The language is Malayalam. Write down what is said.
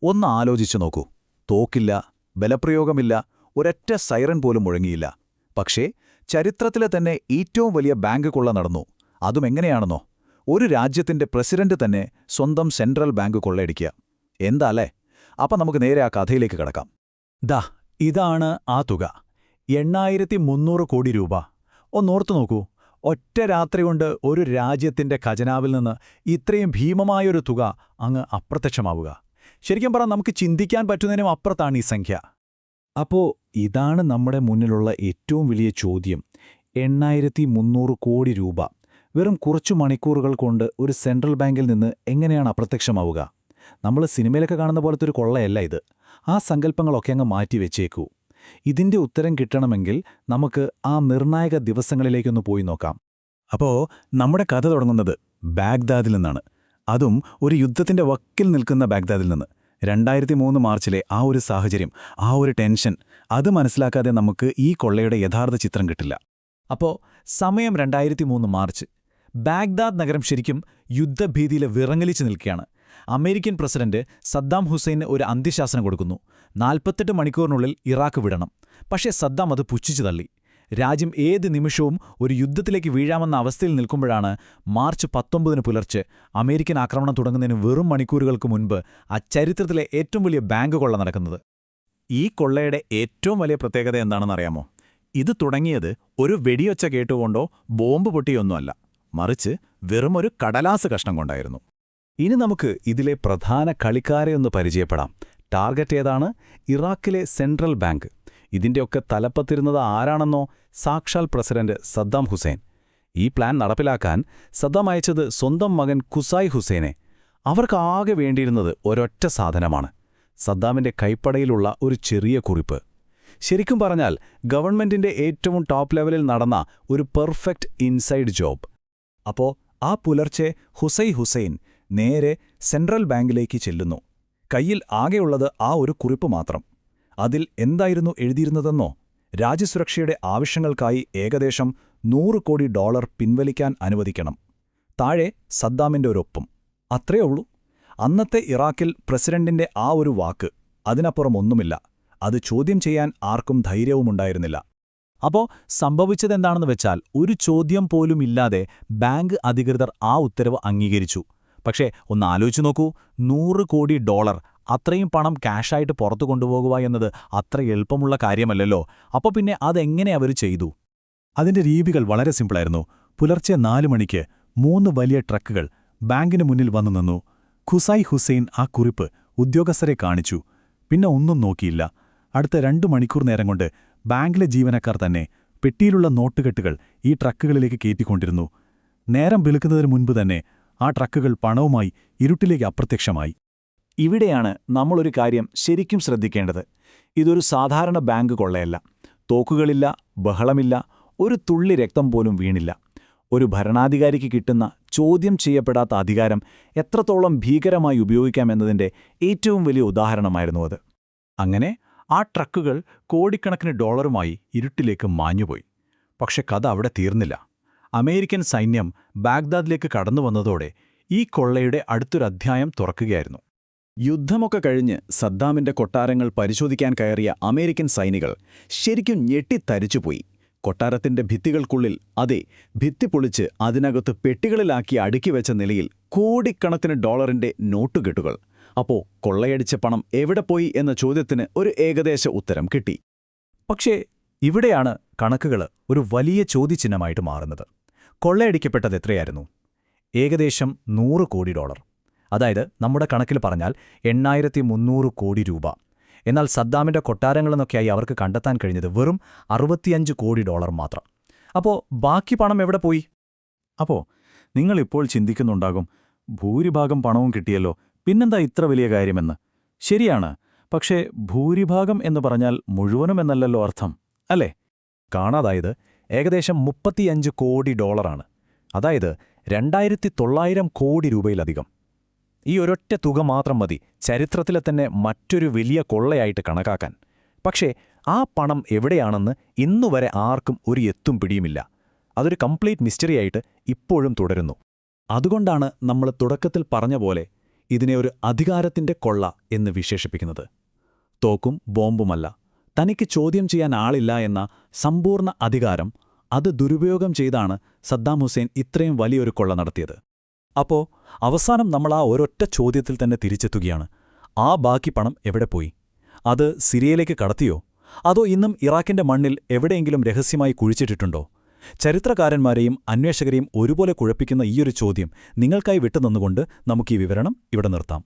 ഒന്ന് ആലോചിച്ചു നോക്കൂ. തോക്കില്ല, ബലപ്രയോഗമില്ല, ഒരൊറ്റ സൈറൻ പോലും മുഴങ്ങിയില്ല. പക്ഷേ ചരിത്രത്തിലെ തന്നെ ഏറ്റവും വലിയ ബാങ്ക് കൊള്ള നടന്നു. അതും എങ്ങനെയാണെന്നോ? ഒരു രാജ്യത്തിന്റെ പ്രസിഡന്റ് തന്നെ സ്വന്തം സെൻട്രൽ ബാങ്ക് കൊള്ളയടിക്കുക. എന്താല്ലേ? അപ്പം നമുക്ക് നേരെ ആ കഥയിലേക്ക് കടക്കാം. ഇതാണ് ആ തുക. 8300 കോടി രൂപ. ഒന്നോർത്തു നോക്കൂ, ഒറ്റ രാത്രി കൊണ്ട് ഒരു രാജ്യത്തിന്റെ ഖജനാവിൽ നിന്ന് ഇത്രയും ഭീമമായൊരു തുക അങ്ങ് അപ്രത്യക്ഷമാവുക. ശരിക്കും പറഞ്ഞാൽ നമുക്ക് ചിന്തിക്കാൻ പറ്റുന്നതിനും അപ്പുറത്താണ് ഈ സംഖ്യ. അപ്പോ ഇതാണ് നമ്മുടെ മുന്നിലുള്ള ഏറ്റവും വലിയ ചോദ്യം. 8300 കോടി രൂപ വെറും കുറച്ചു മണിക്കൂറുകൾ കൊണ്ട് ഒരു സെൻട്രൽ ബാങ്കിൽ നിന്ന് എങ്ങനെയാണ് അപ്രത്യക്ഷമാവുക? നമ്മൾ സിനിമയിലൊക്കെ കാണുന്ന പോലത്തെ ഒരു കൊള്ളയല്ല ഇത്. ആ സങ്കല്പങ്ങളൊക്കെ അങ്ങ് മാറ്റിവെച്ചേക്കൂ. ഇതിന്റെ ഉത്തരം കിട്ടണമെങ്കിൽ നമുക്ക് ആ നിർണായക ദിവസങ്ങളിലേക്കൊന്ന് പോയി നോക്കാം. അപ്പോ നമ്മുടെ കഥ തുടങ്ങുന്നത് ബാഗ്ദാദിൽ നിന്നാണ്. അതും ഒരു യുദ്ധത്തിന്റെ വക്കിൽ നിൽക്കുന്ന ബാഗ്ദാദിൽ നിന്ന്. 2003 മാർച്ചിലെ ആ ഒരു സാഹചര്യം, ആ ഒരു ടെൻഷൻ, അത് മനസ്സിലാക്കാതെ നമുക്ക് ഈ കൊള്ളയുടെ യഥാർത്ഥ ചിത്രം കിട്ടില്ല. അപ്പോ സമയം 2003 മാർച്ച്. ബാഗ്ദാദ് നഗരം ശരിക്കും യുദ്ധഭീതിയിൽ വിറങ്ങലിച്ചു നിൽക്കുകയാണ്. അമേരിക്കൻ പ്രസിഡന്റ് സദ്ദാം ഹുസൈന് ഒരു അന്ത്യശാസനം കൊടുക്കുന്നു. 48 മണിക്കൂറിനുള്ളിൽ ഇറാഖ് വിടണം. പക്ഷേ സദ്ദാം അത് പുച്ഛിച്ചു തള്ളി. രാജ്യം ഏത് നിമിഷവും ഒരു യുദ്ധത്തിലേക്ക് വീഴാമെന്ന അവസ്ഥയിൽ നിൽക്കുമ്പോഴാണ് മാർച്ച് 19 പുലർച്ചെ അമേരിക്കൻ ആക്രമണം തുടങ്ങുന്നതിന് വെറും മണിക്കൂറുകൾക്ക് മുൻപ് ആ ചരിത്രത്തിലെ ഏറ്റവും വലിയ ബാങ്ക് കൊള്ള നടക്കുന്നത്. ഈ കൊള്ളയുടെ ഏറ്റവും വലിയ പ്രത്യേകത എന്താണെന്നറിയാമോ? ഇത് തുടങ്ങിയത് ഒരു വെടിയൊച്ച കേട്ടുകൊണ്ടോ ബോംബ് പൊട്ടിയൊന്നുമല്ല, മറിച്ച് വെറുമൊരു കടലാസ് കഷ്ണം കൊണ്ടായിരുന്നു. ഇനി നമുക്ക് ഇതിലെ പ്രധാന കളിക്കാരെ ഒന്ന് പരിചയപ്പെടാം. ടാർഗറ്റ് ഏതാണ്? ഇറാഖിലെ സെൻട്രൽ ബാങ്ക്. ഇതിന്റെയൊക്കെ തലപ്പത്തിരുന്നത് ആരാണെന്നോ? സാക്ഷാൽ പ്രസിഡന്റ് സദ്ദാം ഹുസൈൻ. ഈ പ്ലാൻ നടപ്പിലാക്കാൻ സദ്ദാം അയച്ചത് സ്വന്തം മകൻ ഖുസായ് ഹുസൈനെ. അവർക്കാകെ വേണ്ടിയിരുന്നത് ഒരൊറ്റ സാധനമാണ്: സദ്ദാമിന്റെ കൈപ്പടയിലുള്ള ഒരു ചെറിയ കുറിപ്പ്. ശരിക്കും പറഞ്ഞാൽ ഗവൺമെന്റിന്റെ ഏറ്റവും ടോപ്പ് ലെവലിൽ നടന്ന ഒരു പെർഫെക്റ്റ് ഇൻസൈഡ് ജോബ്. അപ്പോ ആ പുലർച്ചെ ഹുസൈൻ നേരെ സെൻട്രൽ ബാങ്കിലേക്ക് ചെല്ലുന്നു. കയ്യിൽ ആകെയുള്ളത് ആ ഒരു കുറിപ്പ് മാത്രം. അതിൽ എന്തായിരുന്നു എഴുതിയിരുന്നതെന്നോ? രാജ്യസുരക്ഷയുടെ ആവശ്യങ്ങൾക്കായി ഏകദേശം $100 കോടി പിൻവലിക്കാൻ അനുവദിക്കണം. താഴെ സദ്ദാമിന്റെ ഒരൊപ്പം. അത്രേ ഉള്ളൂ. അന്നത്തെ ഇറാഖിൽ പ്രസിഡന്റിന്റെ ആ ഒരു വാക്ക്, അതിനപ്പുറം ഒന്നുമില്ല. അത് ചോദ്യം ചെയ്യാൻ ആർക്കും ധൈര്യവുമുണ്ടായിരുന്നില്ല. അപ്പോ സംഭവിച്ചതെന്താണെന്ന് വെച്ചാൽ, ഒരു ചോദ്യം പോലുമില്ലാതെ ബാങ്ക് അധികൃതർ ആ ഉത്തരവ് അംഗീകരിച്ചു. പക്ഷേ ഒന്ന് ആലോചിച്ചു നോക്കൂ, $100 കോടി, അത്രയും പണം ക്യാഷായിട്ട് പുറത്തു കൊണ്ടുപോകുക എന്നത് അത്ര എളുപ്പമുള്ള കാര്യമല്ലല്ലോ. അപ്പോൾ പിന്നെ അതെങ്ങനെ അവർ ചെയ്തു? അതിന്റെ രീതികൾ വളരെ സിമ്പിളായിരുന്നു. പുലർച്ചെ 4 മണിക്ക് 3 വലിയ ട്രക്കുകൾ ബാങ്കിന് മുന്നിൽ വന്നു നിന്നു. ഖുസായ് ഹുസൈൻ ആ കുറിപ്പ് ഉദ്യോഗസ്ഥരെ കാണിച്ചു. പിന്നെ ഒന്നും നോക്കിയില്ല. അടുത്ത 2 മണിക്കൂർ നേരം കൊണ്ട് ബാങ്കിലെ ജീവനക്കാർ തന്നെ പെട്ടിയിലുള്ള നോട്ടുകെട്ടുകൾ ഈ ട്രക്കുകളിലേക്ക് കയറ്റിക്കൊണ്ടിരുന്നു. നേരം വെളുക്കുന്നതിന് മുൻപ് തന്നെ ആ ട്രക്കുകൾ പണവുമായി ഇരുട്ടിലേക്ക് അപ്രത്യക്ഷമായി. ഇവിടെയാണ് നമ്മളൊരു കാര്യം ശരിക്കും ശ്രദ്ധിക്കേണ്ടത്. ഇതൊരു സാധാരണ ബാങ്ക് കൊള്ളയല്ല. തോക്കുകളില്ല, ബഹളമില്ല, ഒരു തുള്ളി രക്തം പോലും വീണില്ല. ഒരു ഭരണാധികാരിക്ക് കിട്ടുന്ന ചോദ്യം ചെയ്യപ്പെടാത്ത അധികാരം എത്രത്തോളം ഭീകരമായി ഉപയോഗിക്കാമെന്നതിന്റെ ഏറ്റവും വലിയ ഉദാഹരണമായിരുന്നു അത്. അങ്ങനെ ആ ട്രക്കുകൾ കോടിക്കണക്കിന് ഡോളറുമായി ഇരുട്ടിലേക്ക് മാഞ്ഞുപോയി. പക്ഷെ കഥ അവിടെ തീർന്നില്ല. അമേരിക്കൻ സൈന്യം ബാഗ്ദാദിലേക്ക് കടന്നുവന്നതോടെ ഈ കൊള്ളയുടെ അടുത്തൊരു അധ്യായം തുറക്കുകയായിരുന്നു. യുദ്ധമൊക്കെ കഴിഞ്ഞ് സദ്ദാമിന്റെ കൊട്ടാരങ്ങൾ പരിശോധിക്കാൻ കയറിയ അമേരിക്കൻ സൈനികൾ ശരിക്കും ഞെട്ടിത്തരിച്ചുപോയി. കൊട്ടാരത്തിന്റെ ഭിത്തികൾക്കുള്ളിൽ, അതെ, ഭിത്തി പൊളിച്ച് അതിനകത്ത് പെട്ടികളിലാക്കി അടുക്കിവെച്ച നിലയിൽ കോടിക്കണക്കിന് ഡോളറിന്റെ നോട്ടുകെട്ടുകൾ. അപ്പോ കൊള്ളയടിച്ച പണം എവിടെ പോയി എന്ന ചോദ്യത്തിന് ഒരു ഏകദേശ ഉത്തരം കിട്ടി. പക്ഷേ ഇവിടെയാണ് കണക്കുകൾ ഒരു വലിയ ചോദ്യചിഹ്നമായിട്ട് മാറുന്നത്. കൊള്ളയടിക്കപ്പെട്ടത് എത്രയായിരുന്നു? ഏകദേശം $100 കോടി. അതായത് നമ്മുടെ കണക്കിൽ പറഞ്ഞാൽ 8300 കോടി രൂപ. എന്നാൽ സദ്ദാമിന്റെ കൊട്ടാരങ്ങളെന്നൊക്കെയായി അവർക്ക് കണ്ടെത്താൻ കഴിഞ്ഞത് വെറും $65 കോടി മാത്രം. അപ്പോൾ ബാക്കി പണം എവിടെ പോയി? അപ്പോൾ നിങ്ങളിപ്പോൾ ചിന്തിക്കുന്നുണ്ടാകും, ഭൂരിഭാഗം പണവും കിട്ടിയല്ലോ, പിന്നെന്താ ഇത്ര വലിയ കാര്യമെന്ന്. ശരിയാണ്. പക്ഷേ ഭൂരിഭാഗം എന്ന് പറഞ്ഞാൽ മുഴുവനുമെന്നല്ലല്ലോ അർത്ഥം, അല്ലേ? കാണാതായത് ഏകദേശം $35 കോടി. അതായത് 2900 കോടി രൂപയിലധികം. ഈ ഒരൊറ്റ തുക മാത്രം മതി ചരിത്രത്തിലെ തന്നെ മറ്റൊരു വലിയ കൊള്ളയായിട്ട് കണക്കാക്കാൻ. പക്ഷേ ആ പണം എവിടെയാണെന്ന് ഇന്നുവരെ ആർക്കും ഒരു എത്തും പിടിയുമില്ല. അതൊരു കംപ്ലീറ്റ് മിസ്റ്ററിയായിട്ട് ഇപ്പോഴും തുടരുന്നു. അതുകൊണ്ടാണ് നമ്മൾ തുടക്കത്തിൽ പറഞ്ഞ പോലെ ഇതിനെ ഒരു അധികാരത്തിന്റെ കൊള്ള എന്ന് വിശേഷിപ്പിക്കുന്നത്. തോക്കും ബോംബുമല്ല, തനിക്ക് ചോദ്യം ചെയ്യാൻ ആളില്ല എന്ന സമ്പൂർണ്ണ അധികാരം, അത് ദുരുപയോഗം ചെയ്താണ് സദ്ദാം ഹുസൈൻ ഇത്രയും വലിയൊരു കൊള്ള നടത്തിയത്. അപ്പോ അവസാനം നമ്മൾ ആ ഒരൊറ്റ ചോദ്യത്തിൽ തന്നെ തിരിച്ചെത്തുകയാണ്. ആ ബാക്കി പണം എവിടെ പോയി? അത് സിറിയയിലേക്ക് കടത്തിയോ? അതോ ഇന്നും ഇറാഖിന്റെ മണ്ണിൽ എവിടെയെങ്കിലും രഹസ്യമായി കുഴിച്ചിട്ടിട്ടുണ്ടോ? ചരിത്രകാരന്മാരെയും അന്വേഷകരെയും ഒരുപോലെ കുഴപ്പിക്കുന്ന ഈയൊരു ചോദ്യം നിങ്ങൾക്കായി വിട്ടുനിന്നുകൊണ്ട് നമുക്ക് ഈ വിവരണം ഇവിടെ നിർത്താം.